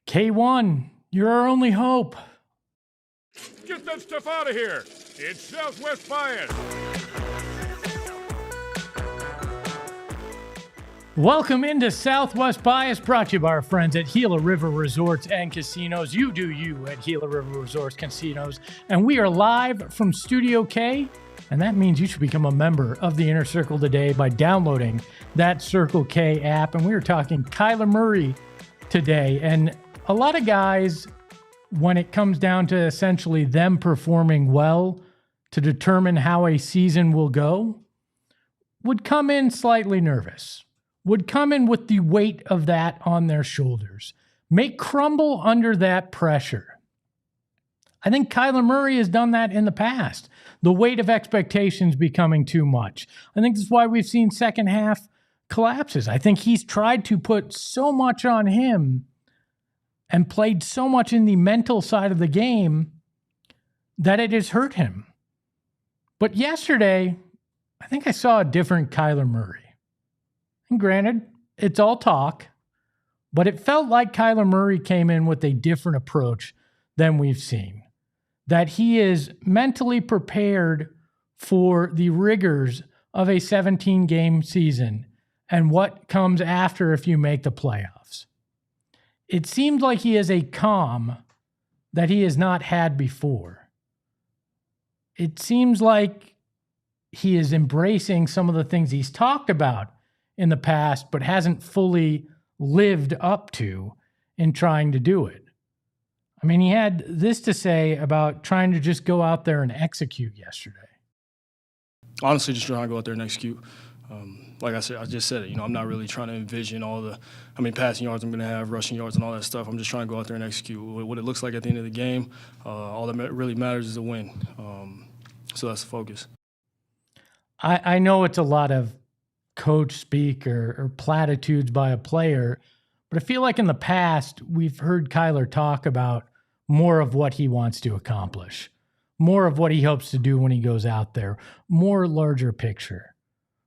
K1, you're our only hope. Get that stuff out of here. It's Southwest Bias. Welcome into Southwest Bias, brought to you by our friends at Gila River Resorts and Casinos. You do you at Gila River Resorts Casinos. And we are live from Studio K. And that means you should become a member of the Inner Circle today by downloading that Circle K app. And we are talking Kyler Murray today. And a lot of guys, when it comes down to essentially them performing well to determine how a season will go, would come in slightly nervous, would come in with the weight of that on their shoulders, may crumble under that pressure. I think Kyler Murray has done that in the past. The weight of expectations becoming too much. I think this is why we've seen second half collapses. I think he's tried to put so much on him and played so much in the mental side of the game that it has hurt him. But yesterday, I think I saw a different Kyler Murray. And granted, it's all talk, but it felt like Kyler Murray came in with a different approach than we've seen. That he is mentally prepared for the rigors of a 17-game season and what comes after if you make the playoffs. It seems like he has a calm that he has not had before. It seems like he is embracing some of the things he's talked about in the past, but hasn't fully lived up to in trying to do it. I mean, he had this to say about trying to just go out there and execute yesterday. Honestly, just trying to go out there and execute. Like I said, I just said it. I'm not really trying to envision all the how many passing yards I'm going to have, rushing yards, and all that stuff. I'm just trying to go out there and execute. What it looks like at the end of the game, all that really matters is a win. So that's the focus. I know it's a lot of coach speak or platitudes by a player, but I feel like in the past we've heard Kyler talk about more of what he wants to accomplish, more of what he hopes to do when he goes out there, more larger picture.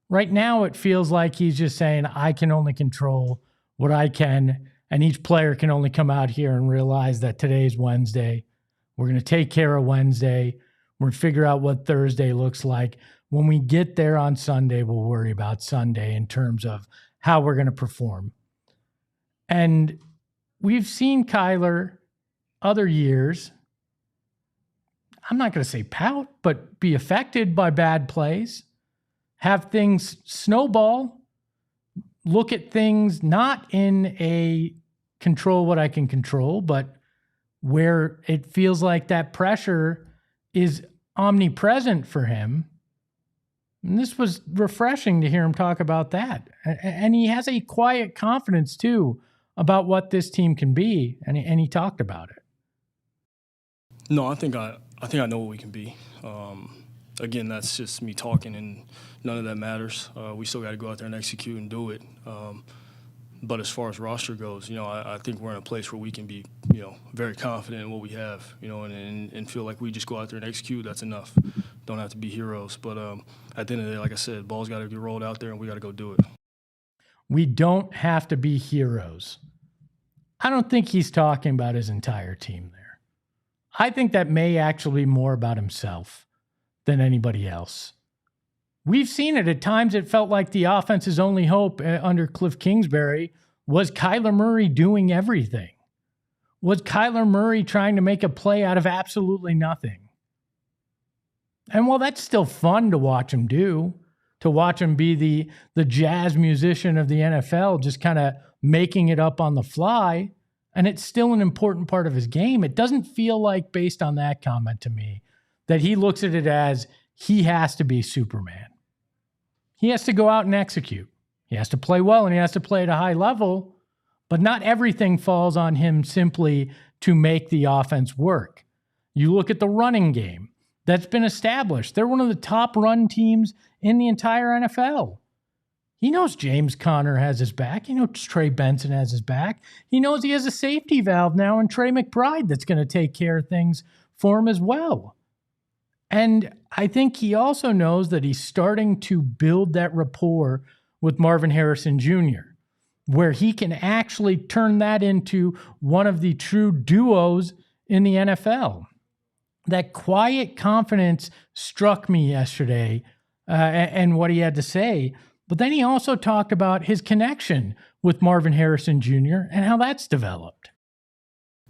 Right now, it feels like he's just saying, I can only control what I can, and each player can only come out here and realize that today's Wednesday. We're going to take care of Wednesday. We're going to figure out what Thursday looks like. When we get there on Sunday, we'll worry about Sunday in terms of how we're going to perform. And we've seen Kyler other years, I'm not going to say pout, but be affected by bad plays. Have things snowball, look at things not in a control what I can control, but where it feels like that pressure is omnipresent for him. And this was refreshing to hear him talk about that. And he has a quiet confidence, too, about what this team can be, and he talked about it. No, I think I know what we can be. Again, that's just me talking, and none of that matters. We still got to go out there and execute and do it. But as far as roster goes, I think we're in a place where we can be, very confident in what we have, and feel like we just go out there and execute. That's enough. Don't have to be heroes. But at the end of the day, like I said, ball's got to get rolled out there, and we got to go do it. We don't have to be heroes. I don't think he's talking about his entire team there. I think that may actually be more about himself than anybody else. We've seen it at times. It felt like the offense's only hope under Cliff Kingsbury was Kyler Murray doing everything. Was Kyler Murray trying to make a play out of absolutely nothing? And while that's still fun to watch him do, to watch him be the jazz musician of the NFL, just kind of making it up on the fly, and it's still an important part of his game, it doesn't feel like, based on that comment to me, that he looks at it as he has to be Superman. He has to go out and execute. He has to play well, and he has to play at a high level, but not everything falls on him simply to make the offense work. You look at the running game that's been established. They're one of the top run teams in the entire NFL. He knows James Conner has his back. He knows Trey Benson has his back. He knows he has a safety valve now in Trey McBride that's going to take care of things for him as well. And I think he also knows that he's starting to build that rapport with Marvin Harrison Jr., where he can actually turn that into one of the true duos in the NFL. That quiet confidence struck me yesterday and what he had to say. But then he also talked about his connection with Marvin Harrison Jr. and how that's developed.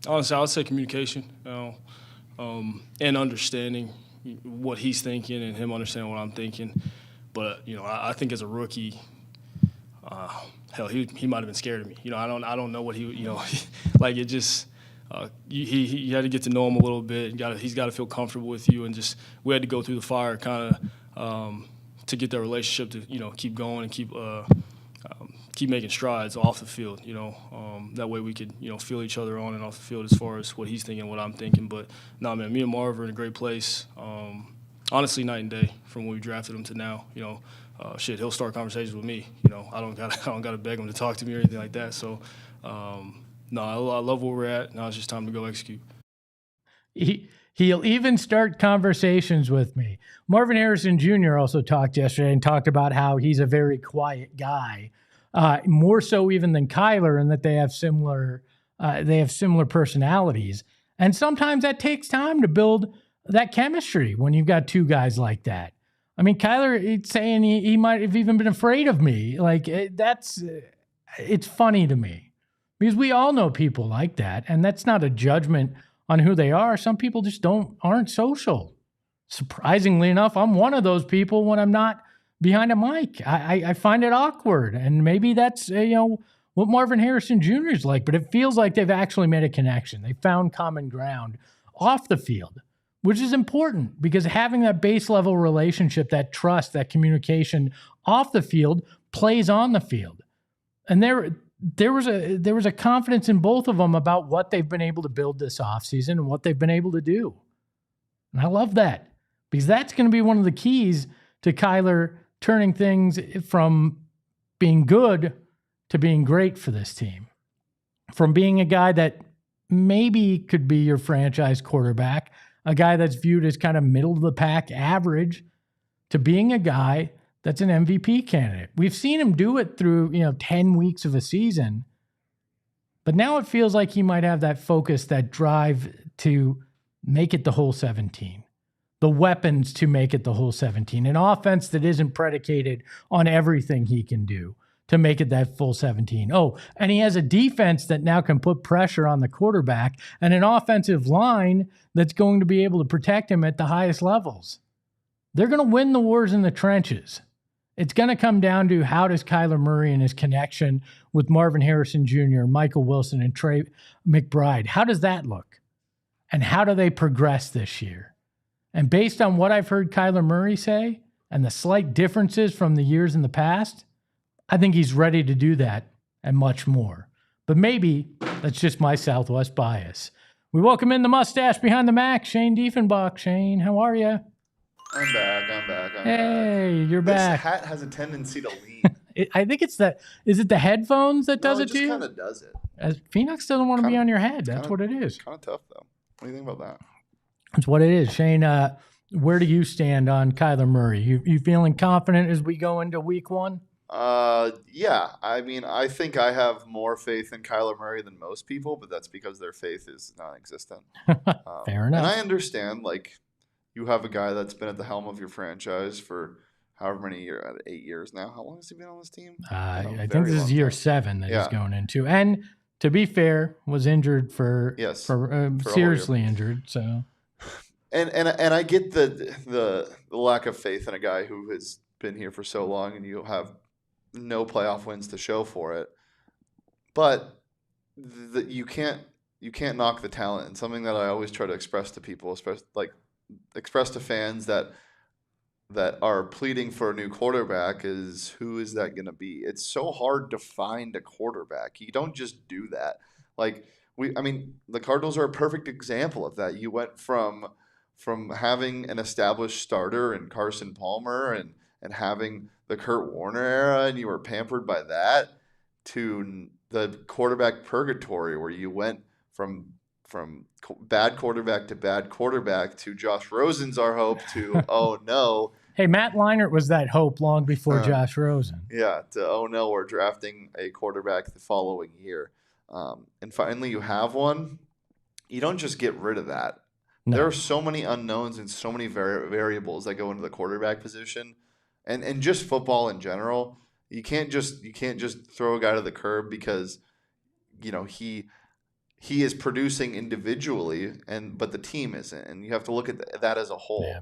Honestly, I would say communication, and understanding what he's thinking and him understanding what I'm thinking. But I think as a rookie, hell, he might have been scared of me. I don't know what he like it just. You had to get to know him a little bit. He's got to feel comfortable with you, and just we had to go through the fire kind of to get that relationship to keep going and keep making strides off the field. That way we could feel each other on and off the field as far as what he's thinking, what I'm thinking. But no, man, me and Marv are in a great place. Honestly, night and day from when we drafted him to now. He'll start conversations with me. I don't gotta beg him to talk to me or anything like that. So. No, I love where we're at. Now it's just time to go execute. He'll even start conversations with me. Marvin Harrison Jr. also talked yesterday and talked about how he's a very quiet guy, more so even than Kyler, and that they have similar personalities. And sometimes that takes time to build that chemistry when you've got two guys like that. I mean, Kyler, he's saying he might have even been afraid of me. Like it's funny to me. Because we all know people like that, and that's not a judgment on who they are. Some people just aren't social. Surprisingly enough, I'm one of those people when I'm not behind a mic. I find it awkward, and maybe that's what Marvin Harrison Jr. is like, but it feels like they've actually made a connection. They found common ground off the field, which is important because having that base level relationship, that trust, that communication off the field plays on the field. And there was a confidence in both of them about what they've been able to build this offseason and what they've been able to do. And I love that because that's going to be one of the keys to Kyler turning things from being good to being great for this team. From being a guy that maybe could be your franchise quarterback, a guy that's viewed as kind of middle of the pack average, to being a guy that's an MVP candidate. We've seen him do it through, 10 weeks of a season. But now it feels like he might have that focus, that drive to make it the whole 17. The weapons to make it the whole 17. An offense that isn't predicated on everything he can do to make it that full 17. Oh, and he has a defense that now can put pressure on the quarterback and an offensive line that's going to be able to protect him at the highest levels. They're going to win the wars in the trenches. It's going to come down to how does Kyler Murray and his connection with Marvin Harrison Jr., Michael Wilson, and Trey McBride, how does that look? And how do they progress this year? And based on what I've heard Kyler Murray say and the slight differences from the years in the past, I think he's ready to do that and much more. But maybe that's just my Southwest bias. We welcome in the mustache behind the Mac, Shane Diefenbach. Shane, how are you? I'm back. Hey, you're back. This hat has a tendency to lean. I think it's that. Is it the headphones that does it to you? It just kind of does it. As Phoenix doesn't want to be on your head. That's what it is. Kind of tough, though. What do you think about that? That's what it is. Shane, where do you stand on Kyler Murray? You feeling confident as we go into week one? Yeah. I mean, I think I have more faith in Kyler Murray than most people, but that's because their faith is non-existent. Fair enough. And I understand, you have a guy that's been at the helm of your franchise for however many years, 8 years now. How long has he been on this team? I think this is year 7 that he's going into. And to be fair, was injured for seriously injured. So, and I get the lack of faith in a guy who has been here for so long, and you have no playoff wins to show for it. But you can't knock the talent, and something that I always try to express to people, especially express to fans that are pleading for a new quarterback is, who is that going to be? It's so hard to find a quarterback. You don't just do that. Like the Cardinals are a perfect example of that. You went from having an established starter in Carson Palmer and having the Kurt Warner era, and you were pampered by that, to the quarterback purgatory where you went from bad quarterback to bad quarterback to Josh Rosen's our hope to oh no. Hey, Matt Leinart was that hope long before Josh Rosen. Yeah, to oh no, we're drafting a quarterback the following year. And finally you have one. You don't just get rid of that. No. There are so many unknowns and so many variables that go into the quarterback position and just football in general. You can't just throw a guy to the curb because he is producing individually but the team isn't, and you have to look at that as a whole. Yeah.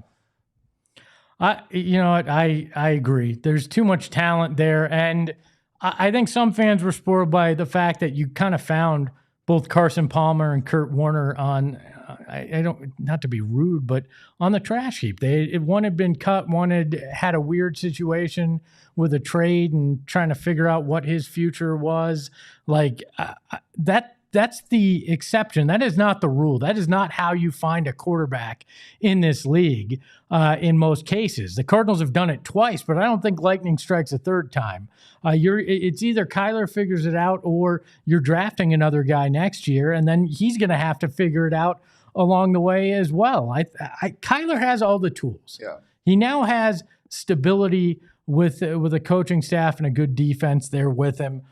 I agree. There's too much talent there, and I think some fans were spoiled by the fact that you kind of found both Carson Palmer and Kurt Warner on. I don't, not to be rude, but on the trash heap. One had been cut, one had a weird situation with a trade and trying to figure out what his future was. Like that's the exception. That is not the rule. That is not how you find a quarterback in this league in most cases. The Cardinals have done it twice, but I don't think lightning strikes a third time. It's either Kyler figures it out or you're drafting another guy next year, and then he's going to have to figure it out along the way as well. Kyler has all the tools. Yeah. He now has stability with a coaching staff and a good defense there with him.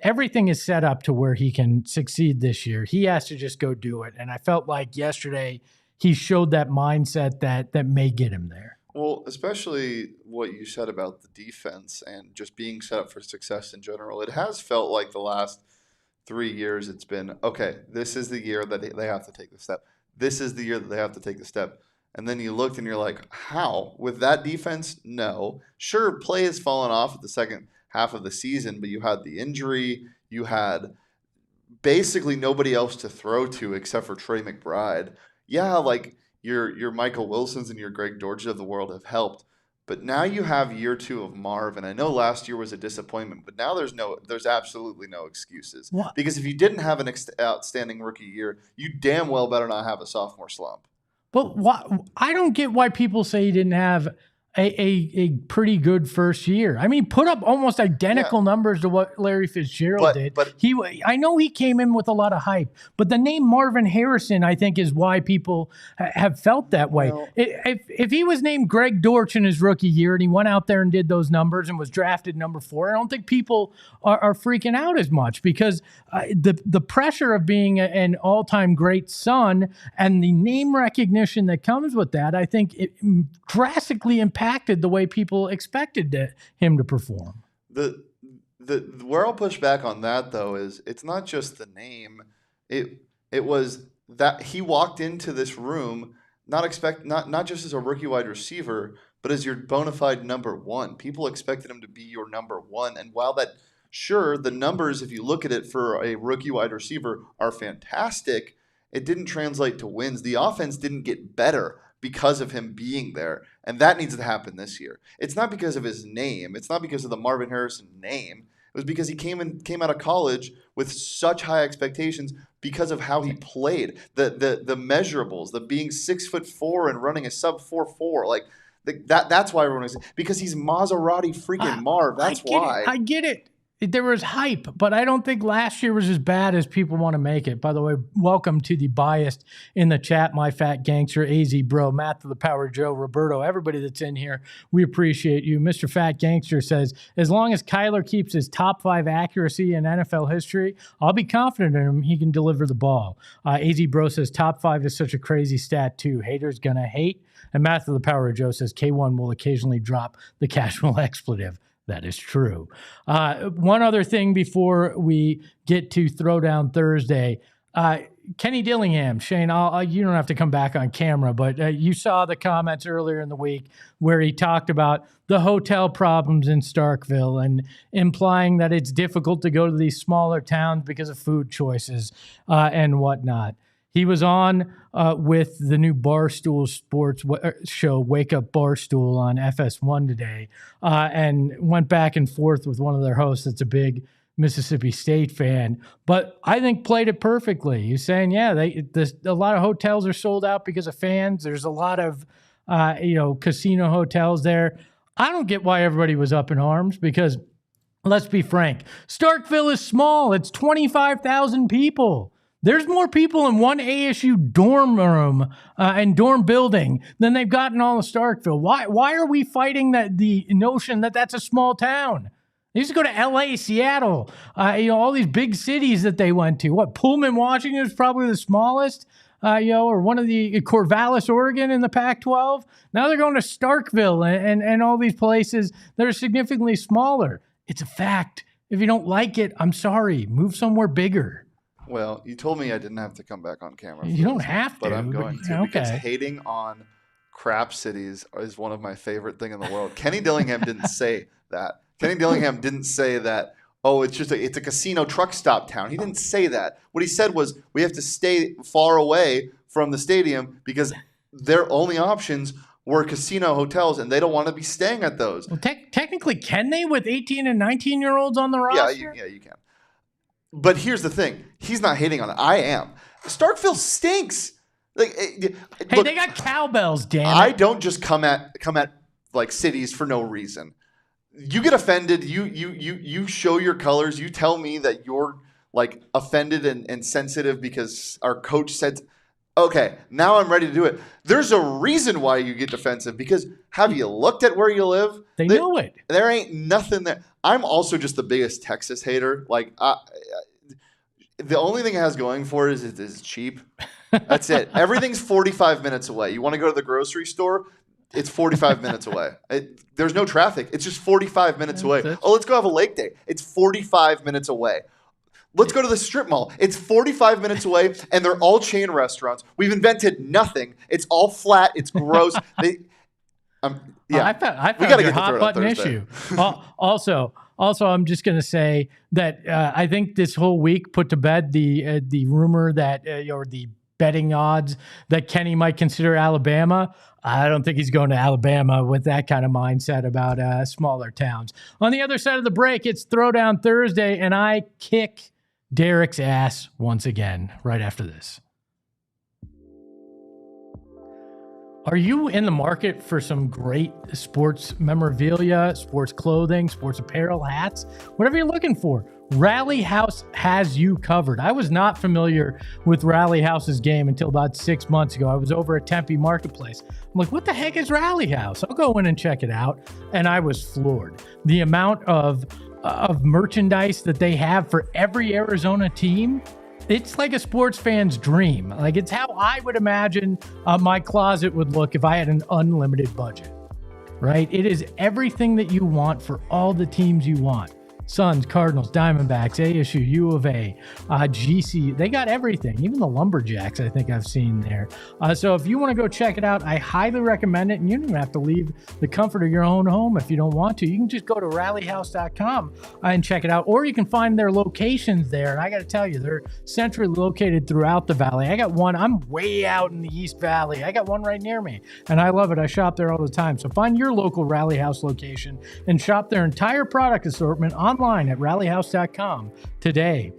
Everything is set up to where he can succeed this year. He has to just go do it. And I felt like yesterday he showed that mindset that may get him there. Well, especially what you said about the defense and just being set up for success in general. It has felt like the last 3 years it's been, okay, this is the year that they have to take the step. This is the year that they have to take the step. And then you looked and you're like, how? With that defense? No. Sure, play has fallen off at the second half of the season, but you had the injury. You had basically nobody else to throw to except for Trey McBride. Yeah, like your Michael Wilsons and your Greg Dortch of the world have helped. But now you have year 2 of Marvin. I know last year was a disappointment, but now there's absolutely no excuses. What? Because if you didn't have an outstanding rookie year, you damn well better not have a sophomore slump. But I don't get why people say he didn't have a pretty good first year. I mean, put up almost identical numbers to what Larry Fitzgerald did. But I know he came in with a lot of hype, but the name Marvin Harrison, I think, is why people have felt that way. Well, if he was named Greg Dortch in his rookie year and he went out there and did those numbers and was drafted number 4, I don't think people are freaking out as much because the pressure of being an all-time great son and the name recognition that comes with that, I think it drastically impacted the way people expected him to perform. The where I'll push back on that though is it's not just the name. It was that he walked into this room not just as a rookie wide receiver, but as your bona fide number 1. People expected him to be your number 1, and while that sure the numbers, if you look at it for a rookie wide receiver, are fantastic, it didn't translate to wins. The offense didn't get better because of him being there. And that needs to happen this year. It's not because of his name. It's not because of the Marvin Harrison name. It was because he came out of college with such high expectations because of how he played. The measurables, the being 6'4" and running a sub 4.4, like that's why everyone is, because he's Maserati freaking Marv. That's why. I get it. There was hype, but I don't think last year was as bad as people want to make it. By the way, welcome to the biased in the chat, my fat gangster, AZ Bro, Matt to the Power Joe, Roberto, everybody that's in here. We appreciate you. Mr. Fat Gangster says, as long as Kyler keeps his top 5 accuracy in NFL history, I'll be confident in him. He can deliver the ball. AZ Bro says, top 5 is such a crazy stat too. Haters gonna hate. And Matt to the Power Joe says, K1 will occasionally drop the casual expletive. That is true. One other thing before we get to Throwdown Thursday. Kenny Dillingham, Shane, you don't have to come back on camera, but you saw the comments earlier in the week where he talked about the hotel problems in Starkville and implying that it's difficult to go to these smaller towns because of food choices and whatnot. He was on with the new Barstool Sports show, Wake Up Barstool, on FS1 today, and went back and forth with one of their hosts that's a big Mississippi State fan, but I think played it perfectly. He's saying, yeah, a lot of hotels are sold out because of fans. There's a lot of, casino hotels there. I don't get why everybody was up in arms because, let's be frank, Starkville is small. It's 25,000 people. There's more people in one ASU dorm room and dorm building than they've got in all of Starkville. Why are we fighting the notion that that's a small town? They used to go to LA, Seattle, all these big cities that they went to. What, Pullman, Washington is probably the smallest, or one of the Corvallis, Oregon in the Pac-12. Now they're going to Starkville and all these places that are significantly smaller. It's a fact. If you don't like it, I'm sorry. Move somewhere bigger. Well, you told me I didn't have to come back on camera. You don't have to. But I'm going to because Okay. hating on crap cities is one of my favorite thing in the world. Kenny Dillingham didn't say that. Kenny Dillingham didn't say that, it's a casino truck stop town. He didn't say that. What he said was we have to stay far away from the stadium because their only options were casino hotels, and they don't want to be staying at those. Well, technically, can they with 18 and 19-year-olds on the roster? Yeah, you can. But here's the thing. He's not hating on it. I am. Starkville stinks. Like, Hey, look, they got cowbells, damn it. I don't just come at like cities for no reason. You get offended. You show your colors. You tell me that you're like offended and sensitive because our coach said, okay, now I'm ready to do it. There's a reason why you get defensive because have you looked at where you live? They know it. There ain't nothing there. I'm also just the biggest Texas hater. Like, the only thing it has going for it is it's cheap. That's it. Everything's 45 minutes away. You want to go to the grocery store? It's 45 minutes away. There's no traffic. It's just 45 minutes away. Oh, let's go have a lake day. It's 45 minutes away. Let's go to the strip mall. It's 45 minutes away, and they're all chain restaurants. We've invented nothing. It's all flat. It's gross. Yeah, I found we got to your get the hot Throwdown button Thursday. issue. Also, I'm just going to say that I think this whole week put to bed the rumor that or the betting odds that Kenny might consider Alabama. I don't think he's going to Alabama with that kind of mindset about smaller towns. On the other side of the break, it's Throwdown Thursday, and I kick Derek's ass once again right after this. Are you in the market for some great sports memorabilia, sports clothing, sports apparel, hats, whatever you're looking for? Rally House has you covered. I was not familiar with Rally House's game until about 6 months ago. I was over at Tempe Marketplace. I'm like, what the heck is Rally House? I'll go in and check it out. And I was floored. The amount of merchandise that they have for every Arizona team, it's like a sports fan's dream. Like, it's how I would imagine my closet would look if I had an unlimited budget, right? It is everything that you want for all the teams you want. Suns, Cardinals, Diamondbacks, ASU, U of A, GC. They got everything. Even the Lumberjacks, I think I've seen there. So if you want to go check it out, I highly recommend it. And you don't even have to leave the comfort of your own home if you don't want to. You can just go to rallyhouse.com and check it out. Or you can find their locations there. And I got to tell you, they're centrally located throughout the valley. I got one. I'm way out in the East Valley. I got one right near me. And I love it. I shop there all the time. So find your local Rally House location and shop their entire product assortment online at rallyhouse.com today.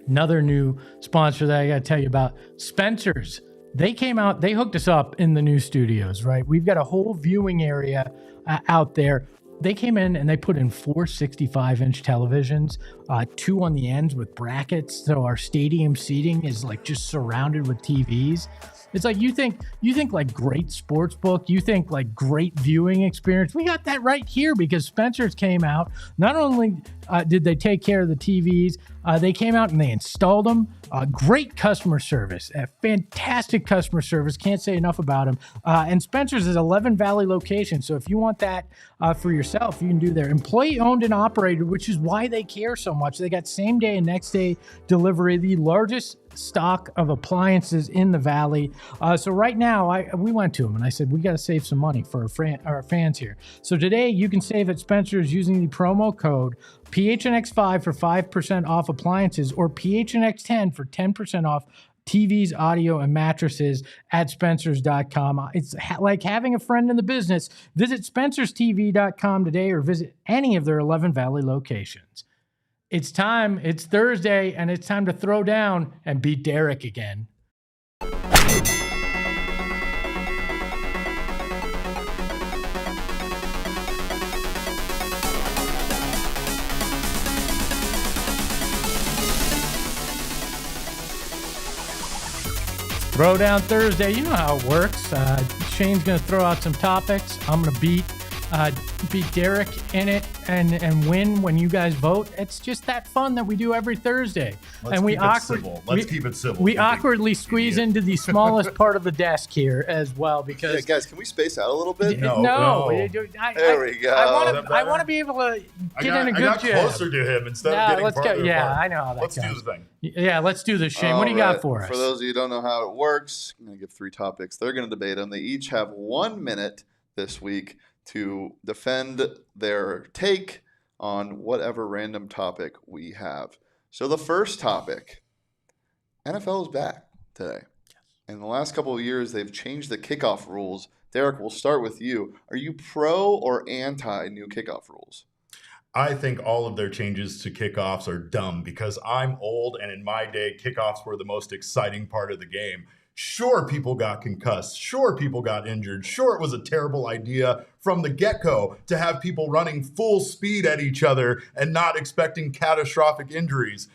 Another new sponsor that I got to tell you about, Spencer's. They came out, they hooked us up in the new studios, right? We've got a whole viewing area out there. They came in and they put in 4 65-inch televisions, 2 on the ends with brackets. So our stadium seating is like just surrounded with TVs. It's like you think like great sports book, you think like great viewing experience. We got that right here because Spencer's came out. Not only did they take care of the TVs, they came out and they installed them. Great customer service, fantastic customer service. Can't say enough about them. And Spencer's is 11 Valley location. So if you want that for yourself, you can do there. Employee owned and operated, which is why they care so much. They got same day and next day delivery, the largest stock of appliances in the Valley. So right now, we went to them and I said, we got to save some money for our fans here. So today you can save at Spencer's using the promo code PHNX5 for 5% off appliances or PHNX10 for 10% off TVs, audio, and mattresses at Spencers.com. It's like having a friend in the business. Visit SpencersTV.com today or visit any of their 11 Valley locations. It's time. It's Thursday, and it's time to throw down and beat Derek again. Throwdown Thursday. You know how it works. Shane's going to throw out some topics. I'm going to beat Derek in it and win when you guys vote. It's just that fun that we do every Thursday. Let's keep it civil. We awkwardly squeeze into the smallest part of the desk here as well because. Yeah, guys, can we space out a little bit? No. There we go. I want to be able to get in a good I got closer to him instead of getting farther apart. I know how that goes. Let's do the thing. Yeah, let's do this, Shane. What do you got for us? For those of you who don't know how it works, I'm going to give 3 topics. They're going to debate them. They each have 1 minute this week to defend their take on whatever random topic we have. So the first topic, NFL is back today. In the last couple of years, they've changed the kickoff rules. Derek, we'll start with you. Are you pro or anti new kickoff rules? I think all of their changes to kickoffs are dumb because I'm old, and in my day, kickoffs were the most exciting part of the game. Sure, people got concussed. Sure, people got injured. Sure, it was a terrible idea from the get-go to have people running full speed at each other and not expecting catastrophic injuries.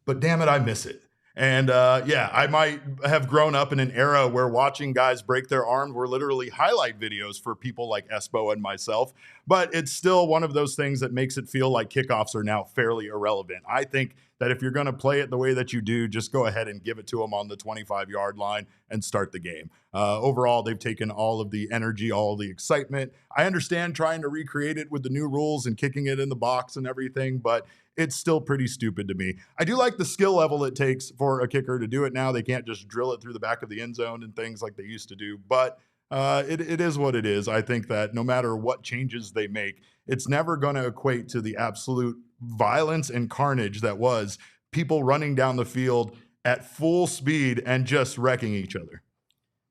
But damn it, I miss it. And I might have grown up in an era where watching guys break their arms were literally highlight videos for people like Espo and myself. But it's still one of those things that makes it feel like kickoffs are now fairly irrelevant. I think that if you're going to play it the way that you do, just go ahead and give it to them on the 25-yard line and start the game. Overall, they've taken all of the energy, all of the excitement. I understand trying to recreate it with the new rules and kicking it in the box and everything, but it's still pretty stupid to me. I do like the skill level it takes for a kicker to do it now. They can't just drill it through the back of the end zone and things like they used to do, but it is what it is. I think that no matter what changes they make, it's never going to equate to the absolute violence and carnage that was people running down the field at full speed and just wrecking each other.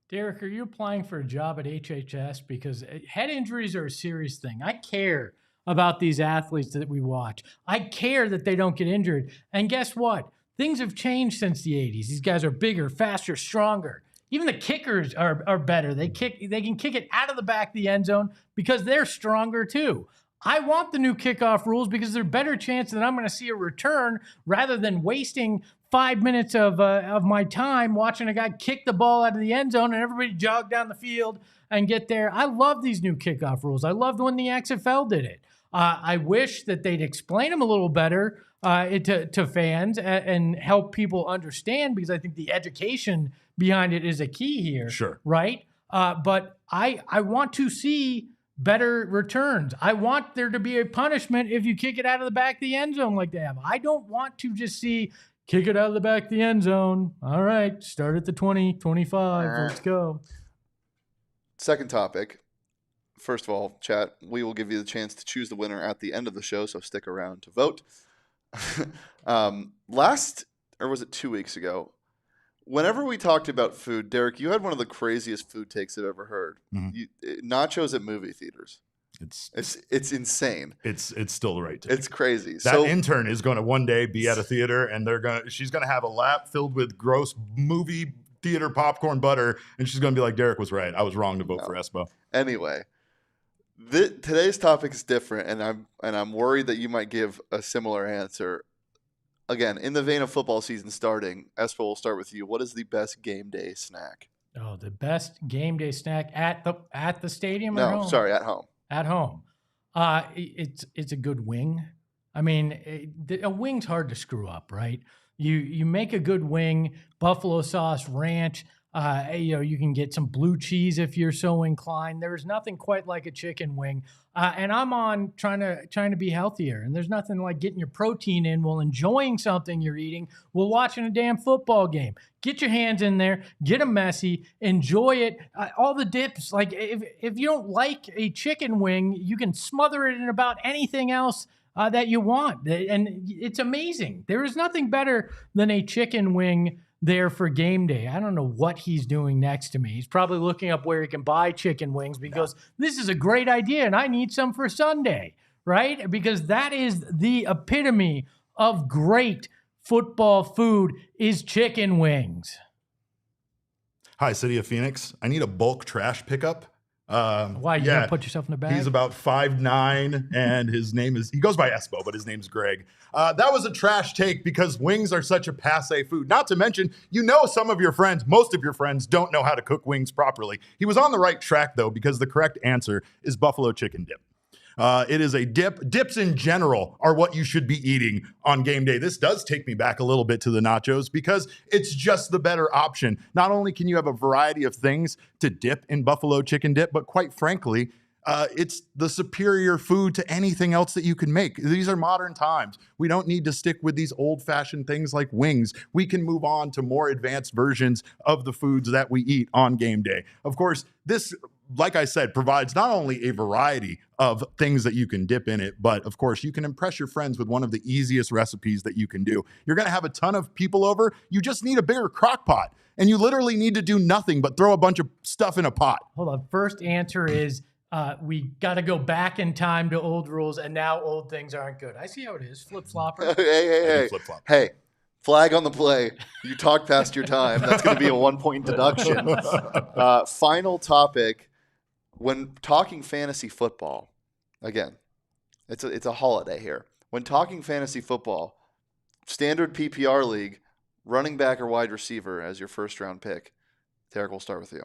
Derek, are you applying for a job at HHS? Because head injuries are a serious thing. I care about these athletes that we watch. I care that they don't get injured. And guess what? Things have changed since the 80s. These guys are bigger, faster, stronger. Even the kickers are better. They can kick it out of the back of the end zone because they're stronger too. I want the new kickoff rules because there's a better chance that I'm going to see a return rather than wasting 5 minutes of my time watching a guy kick the ball out of the end zone and everybody jog down the field and get there. I love these new kickoff rules. I loved when the XFL did it. I wish that they'd explain them a little better to fans and help people understand, because I think the education behind it is a key here. Sure. Right? But I want to see better returns. I want there to be a punishment if you kick it out of the back of the end zone like they have. I don't want to just see kick it out of the back of the end zone. All right, start at the 20, 25. Let's go. Second topic. First of all, chat, we will give you the chance to choose the winner at the end of the show, so stick around to vote. Or was it 2 weeks ago? Whenever we talked about food, Derek, you had one of the craziest food takes I've ever heard. Mm-hmm. Nachos at movie theaters. It's insane. It's still the right take. It's crazy. That intern is going to one day be at a theater, and she's going to have a lap filled with gross movie theater popcorn butter, and she's going to be like, Derek was right. I was wrong to vote for Espo. Anyway, today's topic is different, and I'm worried that you might give a similar answer. Again, in the vein of football season starting, Espo, we'll start with you. What is the best game day snack? Oh, the best game day snack at the stadium or home? No, sorry, at home. At home. It's a good wing. I mean, a wing's hard to screw up, right? You make a good wing, buffalo sauce, ranch. You can get some blue cheese if you're so inclined. There's nothing quite like a chicken wing. And I'm on trying to be healthier. And there's nothing like getting your protein in while enjoying something you're eating while watching a damn football game. Get your hands in there, get them messy, enjoy it. All the dips, like if you don't like a chicken wing, you can smother it in about anything else that you want. And it's amazing. There is nothing better than a chicken wing there for game day. I don't know what he's doing next to me. He's probably looking up where he can buy chicken wings because this is a great idea and I need some for Sunday, right? Because that is the epitome of great football food is chicken wings. Hi, City of Phoenix. I need a bulk trash pickup. Why, you gonna put yourself in a bag? He's about 5'9", and he goes by Espo, but his name's Greg. That was a trash take because wings are such a passé food. Not to mention, some of your friends, most of your friends, don't know how to cook wings properly. He was on the right track, though, because the correct answer is buffalo chicken dip. It is a dip. Dips in general are what you should be eating on game day. This does take me back a little bit to the nachos because it's just the better option. Not only can you have a variety of things to dip in buffalo chicken dip, but quite frankly, it's the superior food to anything else that you can make. These are modern times. We don't need to stick with these old-fashioned things like wings. We can move on to more advanced versions of the foods that we eat on game day. Of course, this, like I said, provides not only a variety of things that you can dip in it, but of course, you can impress your friends with one of the easiest recipes that you can do. You're going to have a ton of people over. You just need a bigger crock pot, and you literally need to do nothing but throw a bunch of stuff in a pot. Hold on. First answer is we got to go back in time to old rules, and now old things aren't good. I see how it is. Flip-flopper. Hey. Flip-flop. Hey, flag on the play. You talked past your time. That's going to be a 1-point deduction. Final topic. When talking fantasy football, again, it's a holiday here. When talking fantasy football, standard PPR league, running back or wide receiver as your first-round pick. Derek, we'll start with you.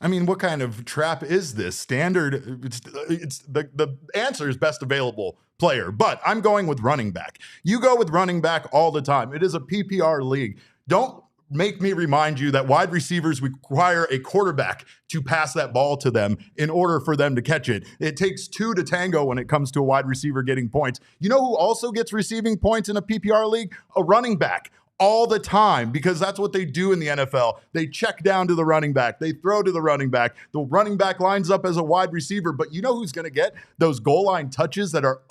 I mean, what kind of trap is this? Standard, it's the answer is best available player, but I'm going with running back. You go with running back all the time. It is a PPR league. Don't make me remind you that wide receivers require a quarterback to pass that ball to them in order for them to catch it. It takes two to tango when it comes to a wide receiver getting points. You know who also gets receiving points in a PPR league? A running back. All the time, because that's what they do in the NFL. They check down to the running back. They throw to the running back. The running back lines up as a wide receiver, but you know who's going to get those goal line touches that are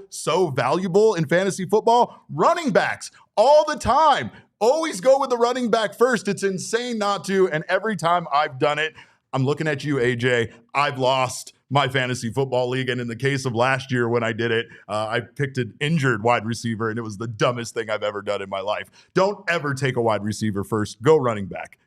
so valuable in fantasy football? Running backs all the time. Always go with the running back first. It's insane not to, and every time I've done it, I'm looking at you, AJ. I've lost my fantasy football league. And in the case of last year when I did it, I picked an injured wide receiver, and it was the dumbest thing I've ever done in my life. Don't ever take a wide receiver first. Go running back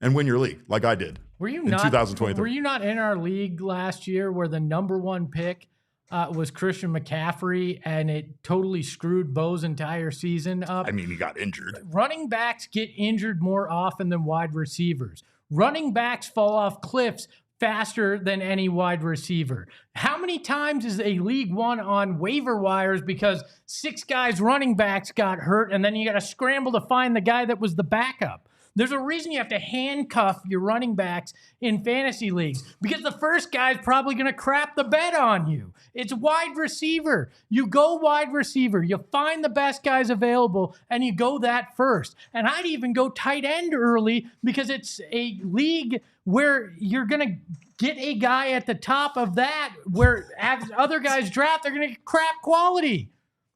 and win your league like I did in 2023. Were you not in our league last year where the number one pick was Christian McCaffrey, and it totally screwed Bo's entire season up? I mean, he got injured. Running backs get injured more often than wide receivers. Running backs fall off cliffs faster than any wide receiver. How many times is a league won on waiver wires because 6 guys running backs got hurt, and then you got to scramble to find the guy that was the backup? There's a reason you have to handcuff your running backs in fantasy leagues, because the first guy's probably going to crap the bed on you. It's wide receiver. You go wide receiver. You find the best guys available, and you go that first. And I'd even go tight end early, because it's a league where you're going to get a guy at the top of that, where as other guys draft, they're going to get crap quality.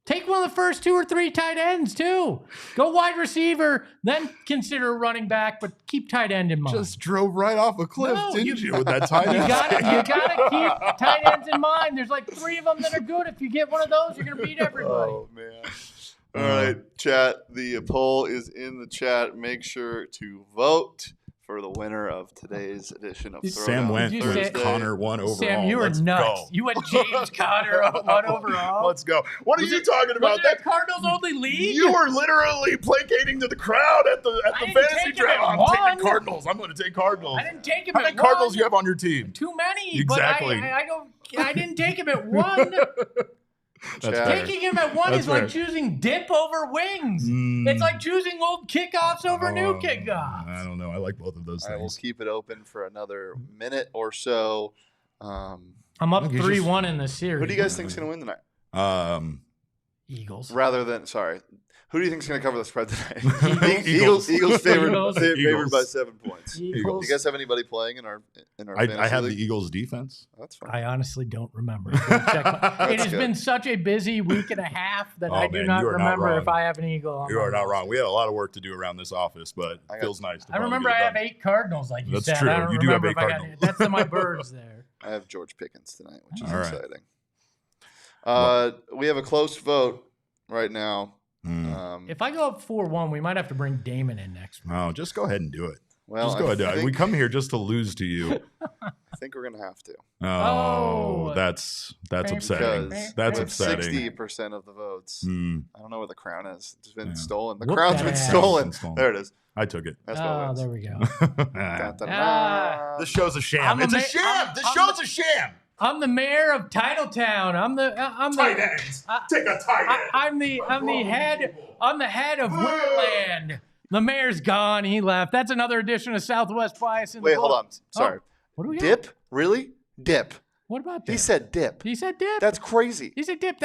Take one of the first 2 or 3 tight ends, too. Go wide receiver, then consider running back, but keep tight end in mind. Just drove right off a cliff, didn't you, with that tight end? You gotta keep tight ends in mind. There's like 3 of them that are good. If you get one of those, you're going to beat everybody. Oh, man. All right, chat. The poll is in the chat. Make sure to vote for the winner of today's edition of Throwdown Sam went Thursday. with Connor 1 overall. Sam, you were Let's nuts. go. You went James Conner 1 overall. Let's go. What are you talking about? Was it a Cardinals only league? You were literally placating to the crowd at the fantasy draft. I'm taking Cardinals. I'm going to take Cardinals. I didn't take him How at many 1. Cardinals you have on your team? Too many. Exactly. But I didn't take him at 1. That's fair. Taking him at 1 That's is like fair. choosing dip over wings. It's like choosing old kickoffs over new kickoffs. I don't know. I like both of those I will things. keep it open for another minute or so. I'm up 3-1 in the series. Who do you guys think is going to win tonight? Eagles. Rather than, who do you think is going to cover the spread tonight? Eagles favored by 7 points. Do you guys have anybody playing in our fantasy I have league? the Eagles defense. That's fine. I honestly don't remember. It has been such a busy week and a half that I do not remember if I have an Eagle on. You are not wrong. We have a lot of work to do around this office, but it feels nice. I remember I have 8 Cardinals, like you said. That's true. I don't You do have remember 8 if Cardinals. That's my birds there. I have George Pickens tonight, which is All right. exciting. We have a close vote right now. If I go up 4-1, we might have to bring Damon in next week. Oh, just go ahead and do it. Well, Just go ahead. We come here just to lose to you. I think we're gonna have to. Oh, that's upsetting. Because That's with upsetting. 60% of the votes. Mm, I don't know where the crown is. It's been Yeah. stolen. The Whoop crown's that been ass. stolen. It's been stolen. There it is. I took it. That's what Oh, wins. there we go. Da-da-da. This show's a sham. I'm a It's a ma- sham. I'm- This I'm show's a sham. I'm the mayor of Titletown. I'm the ends. Take a tight end. I'm the head of Whitland. The mayor's gone. He left. That's another edition of Southwest Bias. Wait, hold on. Sorry. What do we got? Dip? Really? Dip. What about dip? He said dip. He said dip. That's crazy. He said dip.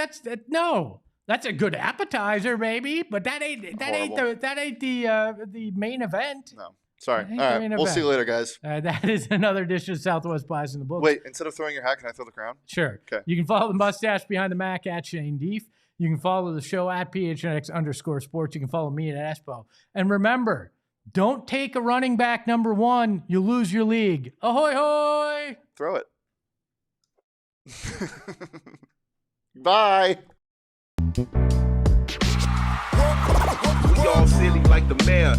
No. That's a good appetizer, baby. But that ain't the main event. No. Sorry. I hate All the main right. We'll see you event. later, guys. That is another edition of Southwest Bias in the book. Wait, instead of throwing your hat, can I throw the crown? Sure. Okay. You can follow the mustache behind the Mac at Shane Deef. You can follow the show at PHNX_sports. You can follow me at Espo. And remember, don't take a running back number 1. You lose your league. Ahoy, hoy! Throw it. Bye. We all silly like the mayor.